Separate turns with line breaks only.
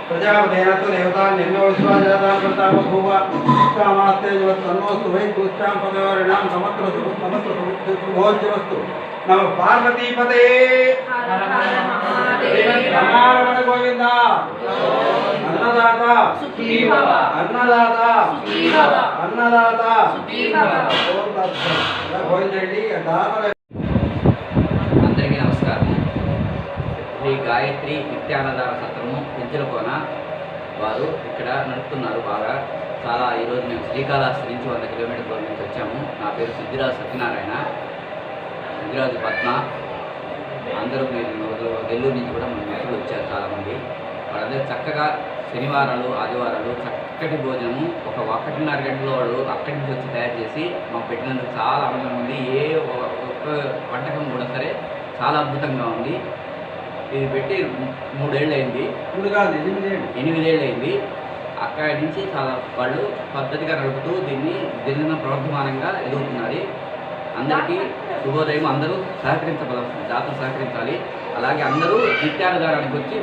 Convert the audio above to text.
प्रजापतेन देवता निर्णो विश्वाजाता प्रताप भूव कामास्ते जवत्तन्नोस्तु वै तुष्टां पदवरिणां समत्रसुभोज्यवस्तु नमः पार्वतीपते रमारमण गोविंद अन्नदाता सुखी भव अन्नदाता सुखी भव अन्नदाता सुखी भव ओम तत्सत् भोजनेडी दातले
అందరికీ నమస్కారం. శ్రీ గాయత్రి నిత్యాన్నదాన సత్రము పెంచులకోన వారు ఇక్కడ నడుపుతున్నారు. బాగా చాలా ఈరోజు మేము శ్రీకాళహస్తి నుంచి 100 కిలోమీటర్ల దూరం నుంచి వచ్చాము. నా పేరు సిద్ధిరాజు సత్యనారాయణ, సిద్ధిరాజు పద్మ. అందరూ నెల్లూరు నుంచి కూడా మన మిత్రులు వచ్చారు చాలామంది. వాళ్ళందరూ చక్కగా శనివారాలు ఆదివారాలు చక్కటి భోజనము 1:30 గంటల వాళ్ళు అక్కడి నుంచి వచ్చి తయారు చేసి మాకు పెట్టినందుకు చాలా ఆనందంగా ఉంది. ఏ ఒక్క వంటకం కూడా సరే చాలా అద్భుతంగా ఉంది. ఇది పెట్టి 3 ఏళ్ళు అయింది, 8 ఏళ్ళు అయింది. అక్కడి నుంచి చాలా వాళ్ళు పద్ధతిగా నడుపుతూ దీన్ని దిన ప్రవర్ధమానంగా ఎదుగుతున్నారు. అందరికీ శుభోదయం. అందరూ సహకరించాలి, జాతర సహకరించాలి. అలాగే అందరూ నిత్యాన్నదానానికి వచ్చి